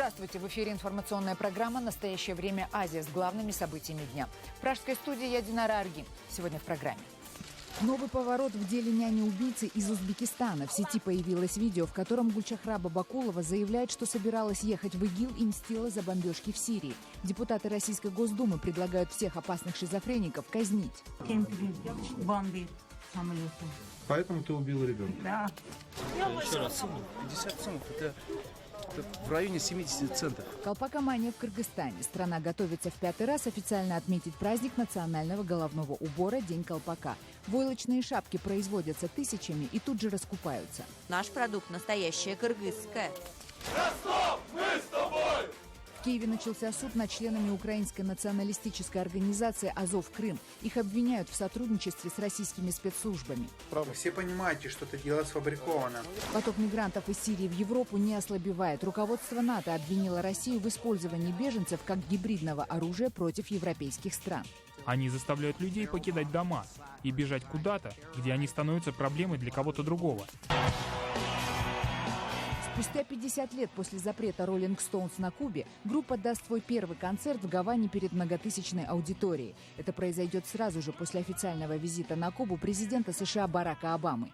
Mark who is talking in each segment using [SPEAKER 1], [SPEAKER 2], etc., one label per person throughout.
[SPEAKER 1] Здравствуйте! В эфире информационная программа «Настоящее время. Азия» с главными событиями дня. В пражской студии я Динара Аргин. Сегодня в программе. Новый поворот в деле няни-убийцы из Узбекистана. В сети появилось видео, в котором Гульчахра Бабакулова заявляет, что собиралась ехать в ИГИЛ и мстила за бомбежки в Сирии. Депутаты Российской Госдумы предлагают всех опасных шизофреников казнить.
[SPEAKER 2] Поэтому ты убил ребенка?
[SPEAKER 3] Да.
[SPEAKER 4] Еще раз, сумма 50 сумм, это в районе 70 центов.
[SPEAKER 1] Колпакомания в Кыргызстане. Страна готовится в 5-й раз официально отметить праздник национального головного убора День колпака. Войлочные шапки производятся тысячами и тут же раскупаются.
[SPEAKER 5] Наш продукт настоящая кыргызская.
[SPEAKER 6] Ростов, мы с тобой!
[SPEAKER 1] В Киеве начался суд над членами украинской националистической организации «Азов-Крым». Их обвиняют в сотрудничестве с российскими спецслужбами.
[SPEAKER 7] Вы все понимаете, что это дело сфабриковано.
[SPEAKER 1] Поток мигрантов из Сирии в Европу не ослабевает. Руководство НАТО обвинило Россию в использовании беженцев как гибридного оружия против европейских стран.
[SPEAKER 8] Они заставляют людей покидать дома и бежать куда-то, где они становятся проблемой для кого-то другого.
[SPEAKER 1] Спустя 50 лет после запрета Rolling Stones на Кубе группа даст свой первый концерт в Гаване перед многотысячной аудиторией. Это произойдет сразу же после официального визита на Кубу президента США Барака Обамы.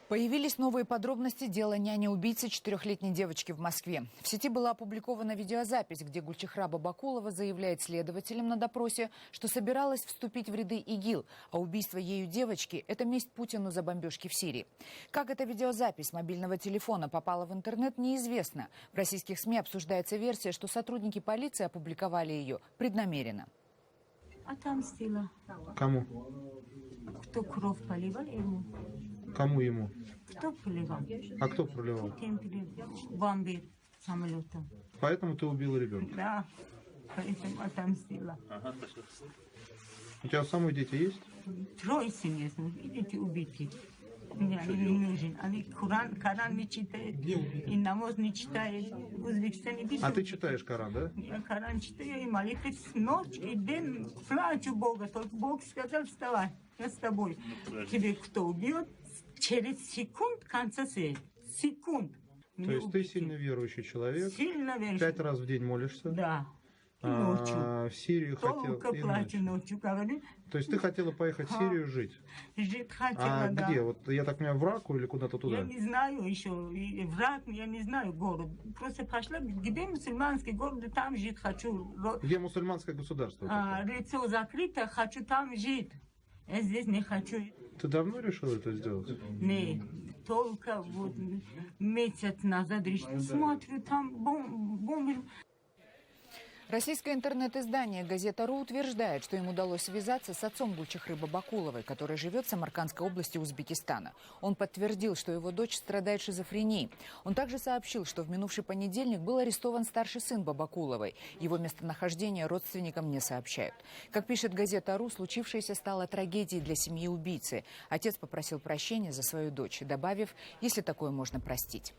[SPEAKER 1] Появились новые подробности дела няни-убийцы 4-летней девочки в Москве. В сети была опубликована видеозапись, где Гульчахра Бабакулова заявляет следователям на допросе, что собиралась вступить в ряды ИГИЛ, а убийство ею девочки – это месть Путину за бомбежки в Сирии. Как эта видеозапись мобильного телефона попала в интернет, неизвестно. В российских СМИ обсуждается версия, что сотрудники полиции опубликовали ее преднамеренно.
[SPEAKER 3] Отомстила.
[SPEAKER 2] Кому?
[SPEAKER 3] Кто кровь поливал ему?
[SPEAKER 2] Кому ему?
[SPEAKER 3] Кто проливал?
[SPEAKER 2] А кто проливал?
[SPEAKER 3] Бомбир самолета.
[SPEAKER 2] Поэтому ты убил ребенка?
[SPEAKER 3] Да, поэтому отомстила.
[SPEAKER 2] У тебя самой дети есть?
[SPEAKER 3] 3 семей, видите, убиты. Мне они не нужны. Они Коран не читают, и намаз не читают. В Узбекистане.
[SPEAKER 2] А ты читаешь Коран, да?
[SPEAKER 3] Я Коран читаю, и молитвы ночь и день. Плачу Бога, только Бог сказал, вставай, я с тобой. Тебе кто убьет? Через секунд конца света. Секунд.
[SPEAKER 2] То есть ты сильно верующий человек?
[SPEAKER 3] Сильно верующий.
[SPEAKER 2] 5 раз в день молишься?
[SPEAKER 3] Да. Ночью.
[SPEAKER 2] В Сирию хотел...
[SPEAKER 3] Только плачу ночью, говорю.
[SPEAKER 2] То есть ты хотела поехать в Сирию жить?
[SPEAKER 3] Жить хотела,
[SPEAKER 2] А
[SPEAKER 3] да.
[SPEAKER 2] где? Вот я так понимаю, в Раку или куда-то туда?
[SPEAKER 3] Я не знаю еще. Враг, я не знаю город. Просто пошла, где мусульманский город, там жить хочу.
[SPEAKER 2] Где мусульманское государство?
[SPEAKER 3] Лицо закрыто, хочу там жить. Я здесь не хочу.
[SPEAKER 2] Ты давно решил это сделать?
[SPEAKER 3] Не, только вот месяц назад смотрю, там бомбы.
[SPEAKER 1] Российское интернет-издание «Газета.ру» утверждает, что им удалось связаться с отцом Гульчахры Бабакуловой, который живет в Самаркандской области Узбекистана. Он подтвердил, что его дочь страдает шизофренией. Он также сообщил, что в минувший понедельник был арестован старший сын Бабакуловой. Его местонахождение родственникам не сообщают. Как пишет «Газета.ру», случившееся стало трагедией для семьи убийцы. Отец попросил прощения за свою дочь, добавив, если такое можно простить.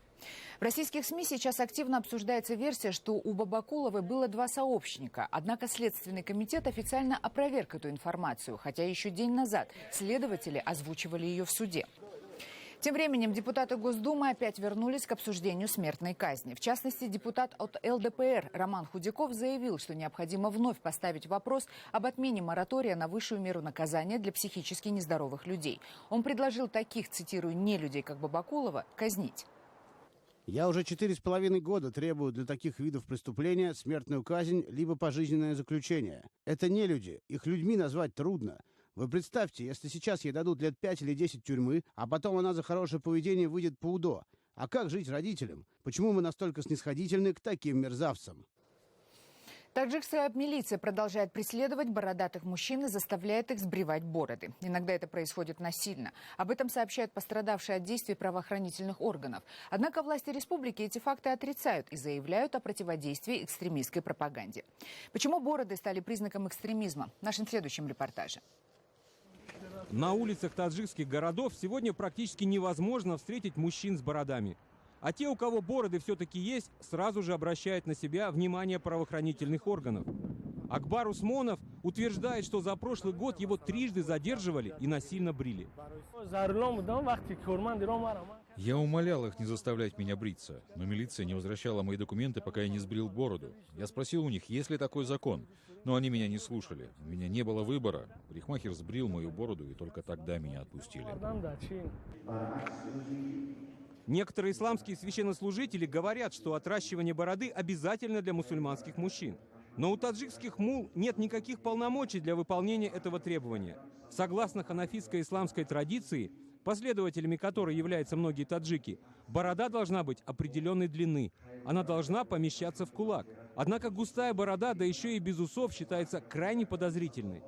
[SPEAKER 1] В российских СМИ сейчас активно обсуждается версия, что у Бабакуловой было 2 сообщника. Однако Следственный комитет официально опроверг эту информацию, хотя еще день назад следователи озвучивали ее в суде. Тем временем депутаты Госдумы опять вернулись к обсуждению смертной казни. В частности, депутат от ЛДПР Роман Худяков заявил, что необходимо вновь поставить вопрос об отмене моратория на высшую меру наказания для психически нездоровых людей. Он предложил таких, цитирую, нелюдей, как Бабакулова, казнить.
[SPEAKER 9] Я уже 4,5 года требую для таких видов преступления смертную казнь либо пожизненное заключение. Это не люди, их людьми назвать трудно. Вы представьте, если сейчас ей дадут лет 5 или 10 тюрьмы, а потом она за хорошее поведение выйдет по УДО. А как жить родителям? Почему мы настолько снисходительны к таким мерзавцам?
[SPEAKER 1] Таджикская милиция продолжает преследовать бородатых мужчин и заставляет их сбривать бороды. Иногда это происходит насильно. Об этом сообщают пострадавшие от действий правоохранительных органов. Однако власти республики эти факты отрицают и заявляют о противодействии экстремистской пропаганде. Почему бороды стали признаком экстремизма? В нашем следующем репортаже.
[SPEAKER 10] На улицах таджикских городов сегодня практически невозможно встретить мужчин с бородами. А те, у кого бороды все-таки есть, сразу же обращают на себя внимание правоохранительных органов. Акбар Усмонов утверждает, что за прошлый год его трижды задерживали и насильно брили.
[SPEAKER 11] Я умолял их не заставлять меня бриться, но милиция не возвращала мои документы, пока я не сбрил бороду. Я спросил у них, есть ли такой закон, но они меня не слушали. У меня не было выбора. Парикмахер сбрил мою бороду, и только тогда меня отпустили.
[SPEAKER 10] Некоторые исламские священнослужители говорят, что отращивание бороды обязательно для мусульманских мужчин. Но у таджикских мул нет никаких полномочий для выполнения этого требования. Согласно ханафитской исламской традиции, последователями которой являются многие таджики, борода должна быть определенной длины. Она должна помещаться в кулак. Однако густая борода, да еще и без усов, считается крайне подозрительной.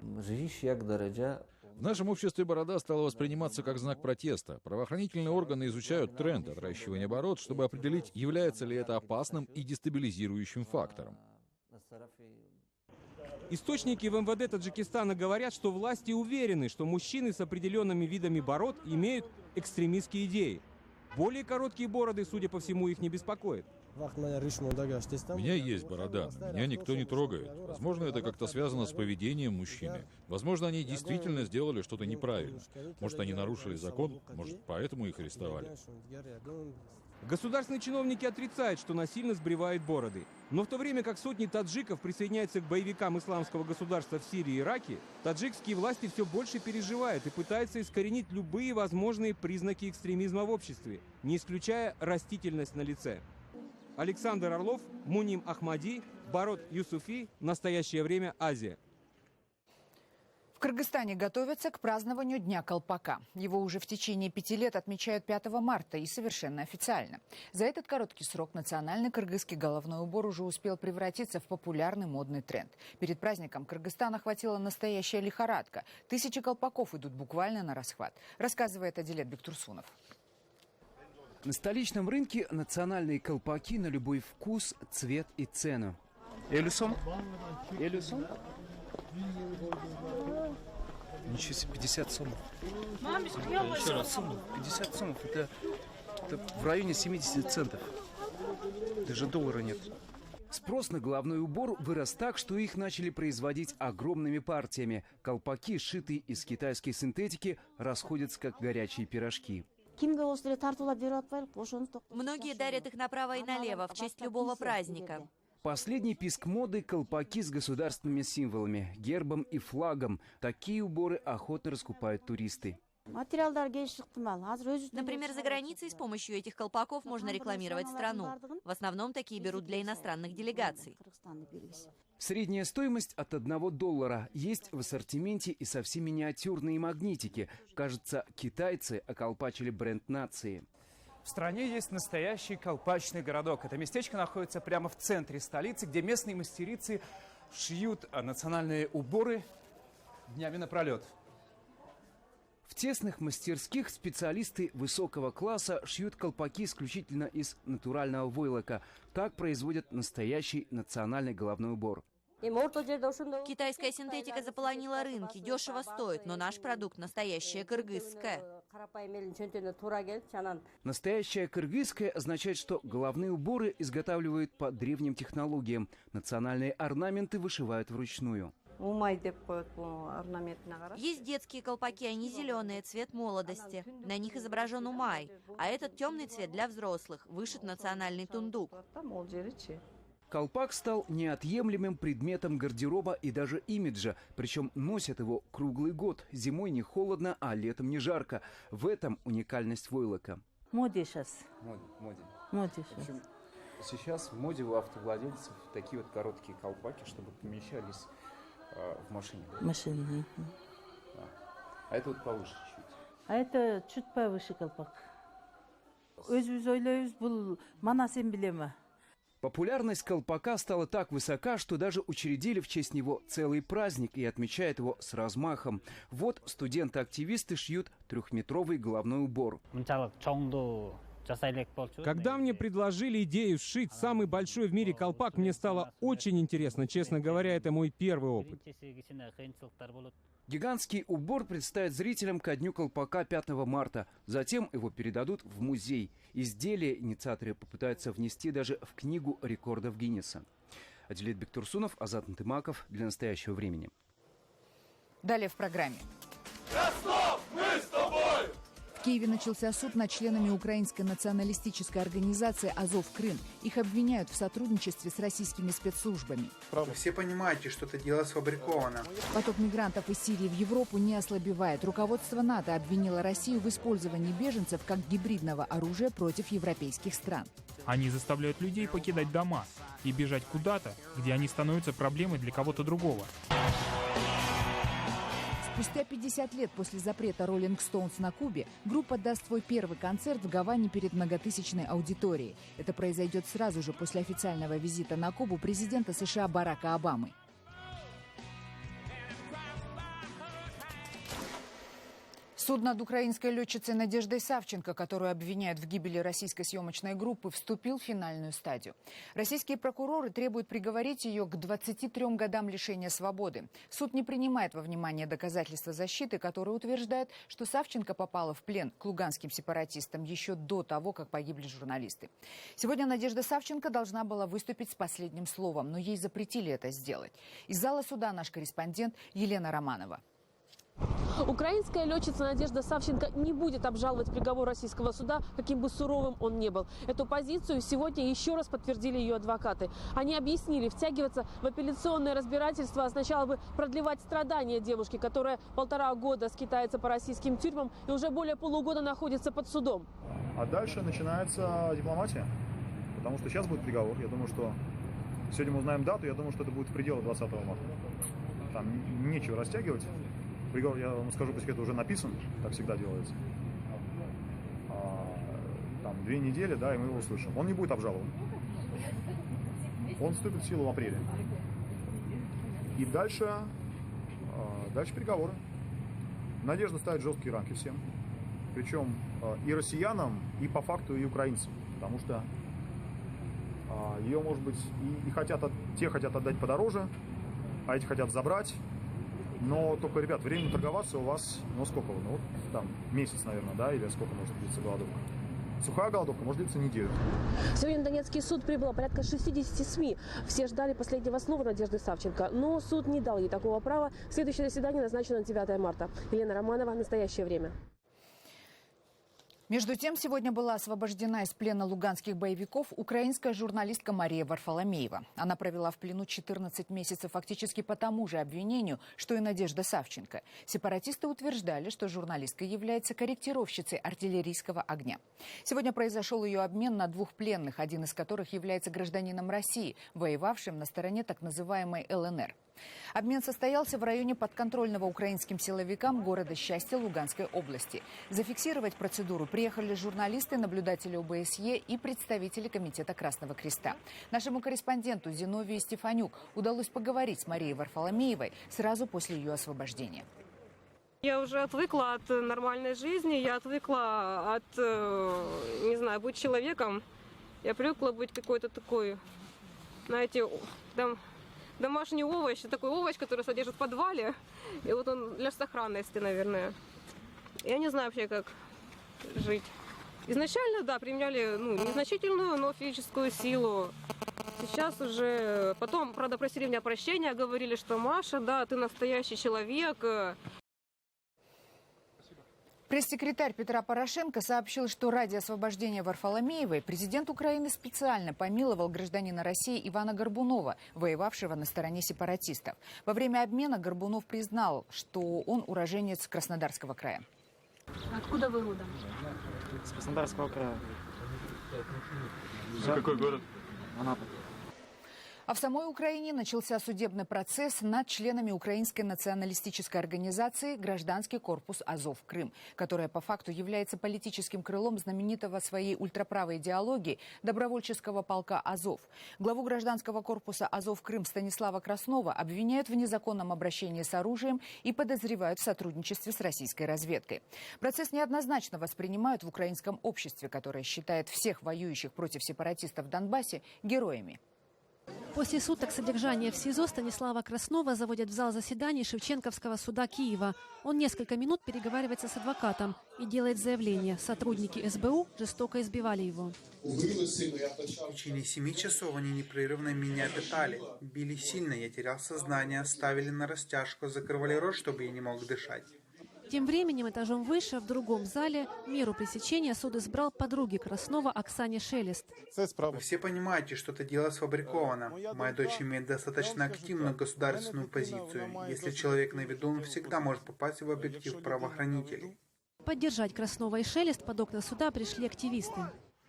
[SPEAKER 11] В нашем обществе борода стала восприниматься как знак протеста. Правоохранительные органы изучают тренд отращивания бород, чтобы определить, является ли это опасным и дестабилизирующим фактором.
[SPEAKER 10] Источники в МВД Таджикистана говорят, что власти уверены, что мужчины с определенными видами бород имеют экстремистские идеи. Более короткие бороды, судя по всему, их не беспокоят.
[SPEAKER 11] У меня есть борода, но меня никто не трогает. Возможно, это как-то связано с поведением мужчины. Возможно, они действительно сделали что-то неправильно. Может, они нарушили закон, может, поэтому их арестовали.
[SPEAKER 10] Государственные чиновники отрицают, что насильно сбривают бороды. Но в то время как сотни таджиков присоединяются к боевикам исламского государства в Сирии и Ираке, таджикские власти все больше переживают и пытаются искоренить любые возможные признаки экстремизма в обществе, не исключая растительность на лице. Александр Орлов, Муним Ахмади, Барот Юсуфи. Настоящее время. Азия.
[SPEAKER 1] В Кыргызстане готовятся к празднованию Дня колпака. Его уже в течение 5 лет отмечают 5 марта и совершенно официально. За этот короткий срок национальный кыргызский головной убор уже успел превратиться в популярный модный тренд. Перед праздником Кыргызстан охватила настоящая лихорадка. Тысячи колпаков идут буквально на расхват, рассказывает Адилет Бектурсунов.
[SPEAKER 12] На столичном рынке национальные колпаки на любой вкус, цвет и цену.
[SPEAKER 4] Элюсон? Элюсон? Ничего себе, 50 сомов. Еще раз, сомов, 50 сомов. Это в районе 70 центов. Даже доллара нет.
[SPEAKER 12] Спрос на головной убор вырос так, что их начали производить огромными партиями. Колпаки, сшитые из китайской синтетики, расходятся как горячие пирожки.
[SPEAKER 5] Многие дарят их направо и налево в честь любого праздника.
[SPEAKER 12] Последний писк моды – колпаки с государственными символами, гербом и флагом. Такие уборы охотно раскупают туристы.
[SPEAKER 5] Например, за границей с помощью этих колпаков можно рекламировать страну. В основном такие берут для иностранных делегаций.
[SPEAKER 12] Средняя стоимость от $1. Есть в ассортименте и совсем миниатюрные магнитики. Кажется, китайцы околпачили бренд нации.
[SPEAKER 13] В стране есть настоящий колпачный городок. Это местечко находится прямо в центре столицы, где местные мастерицы шьют национальные уборы днями напролет.
[SPEAKER 12] В тесных мастерских специалисты высокого класса шьют колпаки исключительно из натурального войлока. Так производят настоящий национальный головной убор.
[SPEAKER 5] Китайская синтетика заполонила рынки, дешево стоит, но наш продукт настоящая кыргызская.
[SPEAKER 12] Настоящая кыргызская означает, что головные уборы изготавливают по древним технологиям. Национальные орнаменты вышивают вручную.
[SPEAKER 5] Есть детские колпаки, они зеленые, цвет молодости. На них изображен умай, а этот темный цвет для взрослых, вышит национальный тундук.
[SPEAKER 12] Колпак стал неотъемлемым предметом гардероба и даже имиджа. Причем носят его круглый год. Зимой не холодно, а летом не жарко. В этом уникальность войлока.
[SPEAKER 3] Моде сейчас.
[SPEAKER 14] Моде сейчас. Сейчас в моде у автовладельцев такие вот короткие колпаки, чтобы помещались в машине.
[SPEAKER 3] Машина.
[SPEAKER 14] Да. А это вот повыше чуть.
[SPEAKER 3] А это чуть повыше колпак. Өзүбүз ойлойбуз, бул манас эмблема.
[SPEAKER 12] Популярность колпака стала так высока, что даже учредили в честь него целый праздник и отмечают его с размахом. Вот студенты-активисты шьют 3-метровый головной убор.
[SPEAKER 10] Когда мне предложили идею сшить самый большой в мире колпак, мне стало очень интересно. Честно говоря, это мой первый опыт.
[SPEAKER 12] Гигантский убор представят зрителям ко дню колпака 5 марта. Затем его передадут в музей. Изделие инициаторы попытаются внести даже в книгу рекордов Гиннесса. Адилет Бектурсунов, Азат Антымаков. Для настоящего времени.
[SPEAKER 1] Далее в программе.
[SPEAKER 6] Ростов, мы с тобой!
[SPEAKER 1] В Киеве начался суд над членами украинской националистической организации «Азов Крым». Их обвиняют в сотрудничестве с российскими спецслужбами.
[SPEAKER 7] Вы все понимаете, что это дело сфабриковано.
[SPEAKER 1] Поток мигрантов из Сирии в Европу не ослабевает. Руководство НАТО обвинило Россию в использовании беженцев как гибридного оружия против европейских стран.
[SPEAKER 8] Они заставляют людей покидать дома и бежать куда-то, где они становятся проблемой для кого-то другого.
[SPEAKER 1] Спустя 50 лет после запрета Rolling Stones на Кубе группа даст свой первый концерт в Гаване перед многотысячной аудиторией. Это произойдет сразу же после официального визита на Кубу президента США Барака Обамы. Суд над украинской летчицей Надеждой Савченко, которую обвиняют в гибели российской съемочной группы, вступил в финальную стадию. Российские прокуроры требуют приговорить ее к 23 годам лишения свободы. Суд не принимает во внимание доказательства защиты, которые утверждают, что Савченко попала в плен к луганским сепаратистам еще до того, как погибли журналисты. Сегодня Надежда Савченко должна была выступить с последним словом, но ей запретили это сделать. Из зала суда наш корреспондент Елена Романова.
[SPEAKER 15] Украинская летчица Надежда Савченко не будет обжаловать приговор российского суда, каким бы суровым он ни был. Эту позицию сегодня еще раз подтвердили ее адвокаты. Они объяснили, втягиваться в апелляционное разбирательство означало бы продлевать страдания девушки, которая 1,5 года скитается по российским тюрьмам и уже более полугода находится под судом.
[SPEAKER 16] А дальше начинается дипломатия, потому что сейчас будет приговор. Я думаю, что сегодня мы узнаем дату, я думаю, что это будет в пределах 20 марта. Там нечего растягивать. Приговор, я вам скажу по секрету, уже написан, так всегда делается. Там 2 недели, да, и мы его услышим. Он не будет обжалован. Он вступит в силу в апреле. И дальше переговоры. Надежда ставит жесткие рамки всем. Причем и россиянам, и по факту, и украинцам. Потому что ее, может быть, те хотят отдать подороже, а эти хотят забрать. Но только, ребят, времени торговаться у вас, ну сколько? Ну вот там месяц, наверное, да, или сколько может длиться голодовка? Сухая голодовка может длиться неделю.
[SPEAKER 15] Сегодня на Донецкий суд прибыло порядка 60 СМИ. Все ждали последнего слова Надежды Савченко, но суд не дал ей такого права. Следующее заседание назначено на 9 марта. Елена Романова, «Настоящее время».
[SPEAKER 1] Между тем, сегодня была освобождена из плена луганских боевиков украинская журналистка Мария Варфоломеева. Она провела в плену 14 месяцев фактически по тому же обвинению, что и Надежда Савченко. Сепаратисты утверждали, что журналистка является корректировщицей артиллерийского огня. Сегодня произошел ее обмен на 2 пленных, один из которых является гражданином России, воевавшим на стороне так называемой ЛНР. Обмен состоялся в районе подконтрольного украинским силовикам города Счастья Луганской области. Зафиксировать процедуру приехали журналисты, наблюдатели ОБСЕ и представители Комитета Красного Креста. Нашему корреспонденту Зиновию Стефанюк удалось поговорить с Марией Варфоломеевой сразу после ее освобождения.
[SPEAKER 17] Я уже отвыкла от нормальной жизни, я отвыкла от, не знаю, быть человеком. Я привыкла быть какой-то такой, знаете, там... домашний овощ, такой овощ, который содержит в подвале. И вот он для сохранности, наверное. Я не знаю вообще, как жить. Изначально, да, применяли незначительную, но физическую силу. Сейчас уже... Потом, правда, просили меня прощения, говорили, что Маша, да, ты настоящий человек.
[SPEAKER 1] Пресс-секретарь Петра Порошенко сообщил, что ради освобождения Варфоломеевой президент Украины специально помиловал гражданина России Ивана Горбунова, воевавшего на стороне сепаратистов. Во время обмена Горбунов признал, что он уроженец Краснодарского края.
[SPEAKER 18] Откуда вы родом?
[SPEAKER 19] С Краснодарского края.
[SPEAKER 18] Какой город?
[SPEAKER 19] Анапа.
[SPEAKER 1] А в самой Украине начался судебный процесс над членами украинской националистической организации «Гражданский корпус Азов Крым», которая по факту является политическим крылом знаменитого своей ультраправой идеологии добровольческого полка «Азов». Главу гражданского корпуса «Азов Крым» Станислава Краснова обвиняют в незаконном обращении с оружием и подозревают в сотрудничестве с российской разведкой. Процесс неоднозначно воспринимают в украинском обществе, которое считает всех воюющих против сепаратистов в Донбассе героями.
[SPEAKER 15] После суток содержания в СИЗО Станислава Краснова заводят в зал заседаний Шевченковского суда Киева. Он несколько минут переговаривается с адвокатом и делает заявление. Сотрудники СБУ жестоко избивали его.
[SPEAKER 7] В течение 7 часов они непрерывно меня пытали. Били сильно, я терял сознание, ставили на растяжку, закрывали рот, чтобы я не мог дышать.
[SPEAKER 15] Тем временем этажом выше, в другом зале, меру пресечения суд избрал подруге Краснова Оксане Шелест.
[SPEAKER 7] Вы все понимаете, что это дело сфабриковано. Моя дочь имеет достаточно активную государственную позицию. Если человек на виду, он всегда может попасть в объектив правоохранителей.
[SPEAKER 15] Поддержать Краснова и Шелест под окна суда пришли активисты.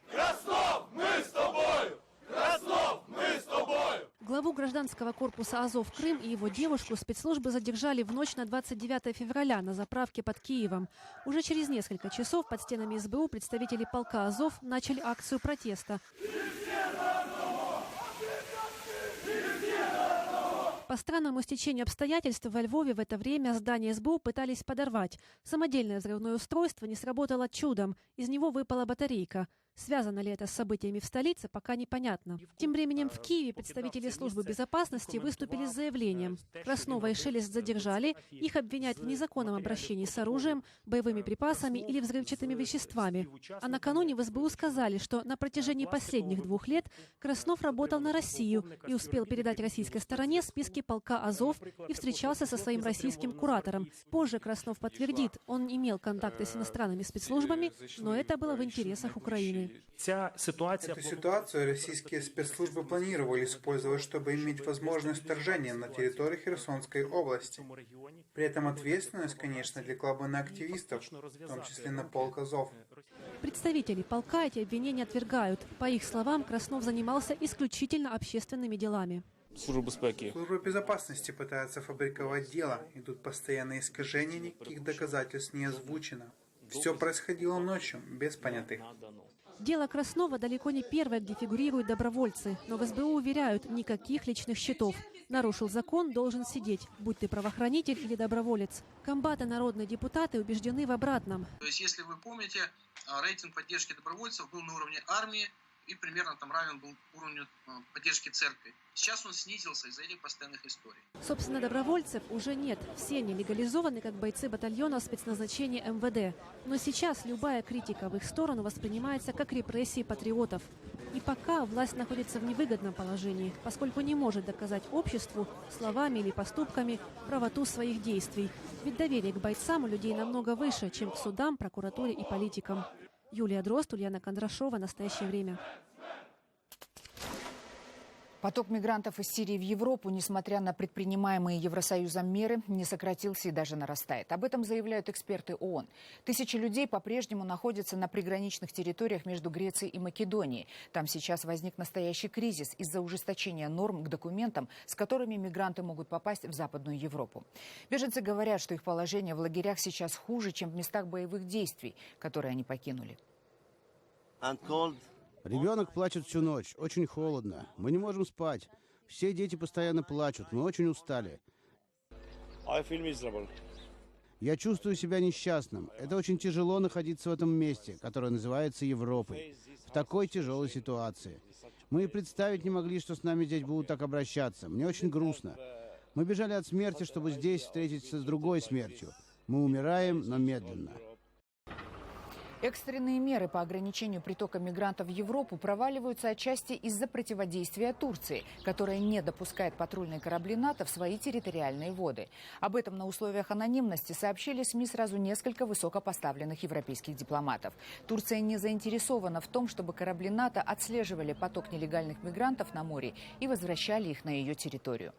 [SPEAKER 6] Краснов, мы с тобой! Краснов, мы с тобой!
[SPEAKER 15] Главу гражданского корпуса «Азов» Крым и его девушку спецслужбы задержали в ночь на 29 февраля на заправке под Киевом. Уже через несколько часов под стенами СБУ представители полка «Азов» начали акцию протеста. По странному стечению обстоятельств во Львове в это время здание СБУ пытались подорвать. Самодельное взрывное устройство не сработало чудом. Из него выпала батарейка. Связано ли это с событиями в столице, пока непонятно. Тем временем в Киеве представители службы безопасности выступили с заявлением. Краснова и Шелест задержали, их обвиняют в незаконном обращении с оружием, боевыми припасами или взрывчатыми веществами. А накануне в СБУ сказали, что на протяжении последних 2 лет Краснов работал на Россию и успел передать российской стороне списки полка «Азов» и встречался со своим российским куратором. Позже Краснов подтвердит, он имел контакты с иностранными спецслужбами, но это было в интересах Украины.
[SPEAKER 7] Эту ситуацию российские спецслужбы планировали использовать, чтобы иметь возможность вторжения на территорию Херсонской области. При этом ответственность, конечно, легла на активистов, в том числе на полк «Азов».
[SPEAKER 15] Представители полка эти обвинения отвергают. По их словам, Краснов занимался исключительно общественными делами.
[SPEAKER 7] Служба безопасности пытается фабриковать дело. Идут постоянные искажения, никаких доказательств не озвучено. Все происходило ночью, без понятых.
[SPEAKER 15] Дело Краснова далеко не первое, где фигурируют добровольцы. Но в СБУ уверяют, никаких личных счетов. Нарушил закон, должен сидеть, будь ты правоохранитель или доброволец. Комбаты, народные депутаты убеждены в обратном.
[SPEAKER 20] То есть, если вы помните, рейтинг поддержки добровольцев был на уровне армии и примерно там равен был уровню поддержки церкви. Сейчас он снизился из-за этих постоянных историй.
[SPEAKER 15] Собственно, добровольцев уже нет. Все они легализованы как бойцы батальона спецназначения МВД. Но сейчас любая критика в их сторону воспринимается как репрессии патриотов. И пока власть находится в невыгодном положении, поскольку не может доказать обществу словами или поступками правоту своих действий. Ведь доверие к бойцам у людей намного выше, чем к судам, прокуратуре и политикам. Юлия Дрозд, Ульяна Кондрашова. Настоящее время.
[SPEAKER 1] Поток мигрантов из Сирии в Европу, несмотря на предпринимаемые Евросоюзом меры, не сократился и даже нарастает. Об этом заявляют эксперты ООН. Тысячи людей по-прежнему находятся на приграничных территориях между Грецией и Македонией. Там сейчас возник настоящий кризис из-за ужесточения норм к документам, с которыми мигранты могут попасть в Западную Европу. Беженцы говорят, что их положение в лагерях сейчас хуже, чем в местах боевых действий, которые они покинули.
[SPEAKER 9] Ребенок плачет всю ночь, очень холодно. Мы не можем спать. Все дети постоянно плачут, мы очень устали. Я чувствую себя несчастным. Это очень тяжело находиться в этом месте, которое называется Европой, в такой тяжелой ситуации. Мы и представить не могли, что с нами здесь будут так обращаться. Мне очень грустно. Мы бежали от смерти, чтобы здесь встретиться с другой смертью. Мы умираем, но медленно.
[SPEAKER 1] Экстренные меры по ограничению притока мигрантов в Европу проваливаются отчасти из-за противодействия Турции, которая не допускает патрульные корабли НАТО в свои территориальные воды. Об этом на условиях анонимности сообщили СМИ сразу несколько высокопоставленных европейских дипломатов. Турция не заинтересована в том, чтобы корабли НАТО отслеживали поток нелегальных мигрантов на море и возвращали их на ее территорию.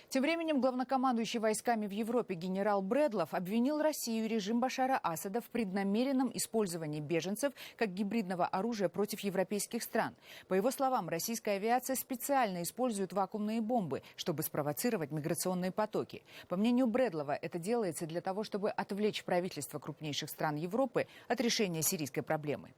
[SPEAKER 1] Тем временем главнокомандующий войсками в Европе генерал Бредлов обвинил Россию и режим Башара Асада в преднамеренном использовании беженцев как гибридного оружия против европейских стран. По его словам, российская авиация специально использует вакуумные бомбы, чтобы спровоцировать миграционные потоки. По мнению Бредлова, это делается для того, чтобы отвлечь правительства крупнейших стран Европы от решения сирийской проблемы.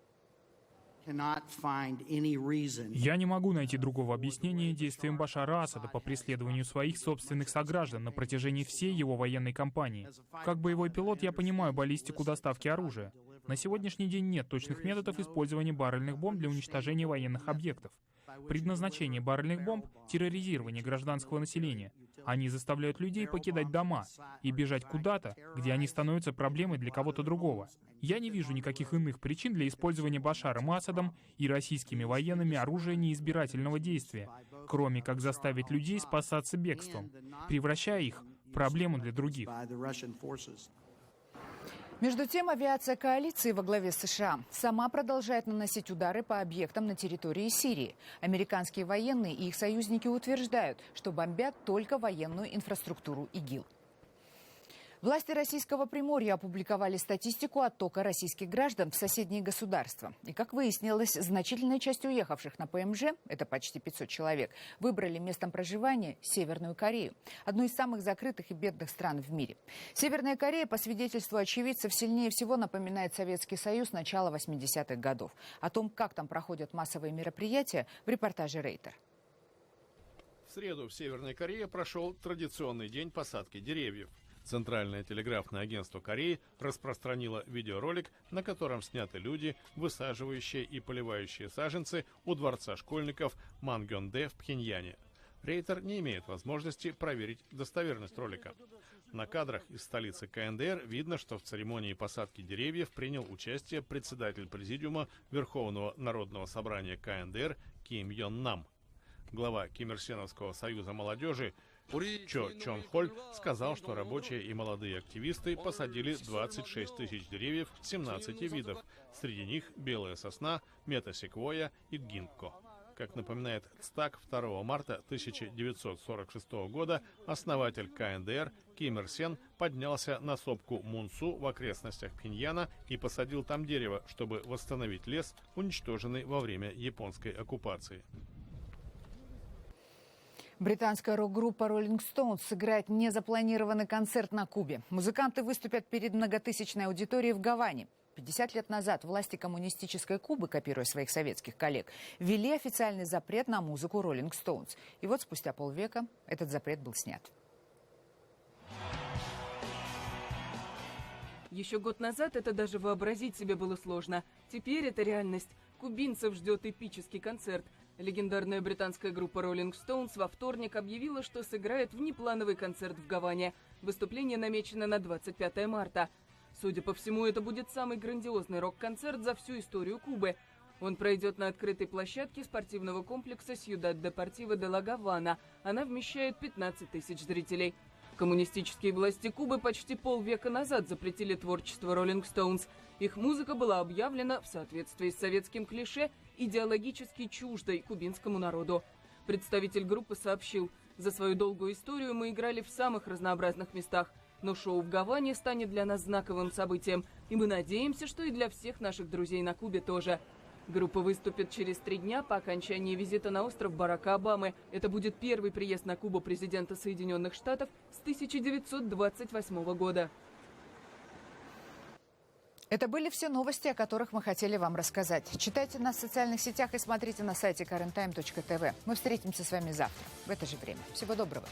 [SPEAKER 8] Я не могу найти другого объяснения действиям Башара Асада по преследованию своих собственных сограждан на протяжении всей его военной кампании. Как боевой пилот я понимаю баллистику доставки оружия. На сегодняшний день нет точных методов использования баррельных бомб для уничтожения военных объектов. Предназначение баррельных бомб — терроризирование гражданского населения. Они заставляют людей покидать дома и бежать куда-то, где они становятся проблемой для кого-то другого. Я не вижу никаких иных причин для использования Башаром Асадом и российскими военными оружия неизбирательного действия, кроме как заставить людей спасаться бегством, превращая их в проблему для других.
[SPEAKER 1] Между тем, авиация коалиции во главе с США сама продолжает наносить удары по объектам на территории Сирии. Американские военные и их союзники утверждают, что бомбят только военную инфраструктуру ИГИЛ. Власти Российского Приморья опубликовали статистику оттока российских граждан в соседние государства. И, как выяснилось, значительная часть уехавших на ПМЖ, это почти 500 человек, выбрали местом проживания Северную Корею, одну из самых закрытых и бедных стран в мире. Северная Корея, по свидетельству очевидцев, сильнее всего напоминает Советский Союз начала 80-х годов. О том, как там проходят массовые мероприятия, в репортаже Рейтер.
[SPEAKER 21] В среду в Северной Корее прошел традиционный день посадки деревьев. Центральное телеграфное агентство Кореи распространило видеоролик, на котором сняты люди, высаживающие и поливающие саженцы у дворца школьников Мангёнде в Пхеньяне. Рейтер не имеет возможности проверить достоверность ролика. На кадрах из столицы КНДР видно, что в церемонии посадки деревьев принял участие председатель президиума Верховного народного собрания КНДР Ким Йон Нам. Глава Кимирсеновского союза молодежи Чо Чон Холь сказал, что рабочие и молодые активисты посадили 26 тысяч деревьев 17 видов. Среди них белая сосна, метасеквойя и гинко. Как напоминает ЦТАК, 2 марта 1946 года основатель КНДР Ким Ир Сен поднялся на сопку Мунсу в окрестностях Пхеньяна и посадил там дерево, чтобы восстановить лес, уничтоженный во время японской оккупации.
[SPEAKER 1] Британская рок-группа Rolling Stones сыграет незапланированный концерт на Кубе. Музыканты выступят перед многотысячной аудиторией в Гаване. 50 лет назад власти коммунистической Кубы, копируя своих советских коллег, ввели официальный запрет на музыку Rolling Stones. И вот спустя полвека этот запрет был снят.
[SPEAKER 22] Еще год назад это даже вообразить себе было сложно. Теперь это реальность. Кубинцев ждет эпический концерт. Легендарная британская группа Rolling Stones во вторник объявила, что сыграет внеплановый концерт в Гаване. Выступление намечено на 25 марта. Судя по всему, это будет самый грандиозный рок-концерт за всю историю Кубы. Он пройдет на открытой площадке спортивного комплекса Сьюдад Депортива де ла Гавана. Она вмещает 15 тысяч зрителей. Коммунистические власти Кубы почти полвека назад запретили творчество Rolling Stones. Их музыка была объявлена, в соответствии с советским клише, идеологически чуждой кубинскому народу. Представитель группы сообщил: «За свою долгую историю мы играли в самых разнообразных местах, но шоу в Гаване станет для нас знаковым событием, и мы надеемся, что и для всех наших друзей на Кубе тоже». Группа выступит через 3 дня по окончании визита на остров Барака Обамы. Это будет первый приезд на Кубу президента Соединенных Штатов с 1928 года.
[SPEAKER 1] Это были все новости, о которых мы хотели вам рассказать. Читайте нас в социальных сетях и смотрите на сайте KarenTime.tv. Мы встретимся с вами завтра в это же время. Всего доброго.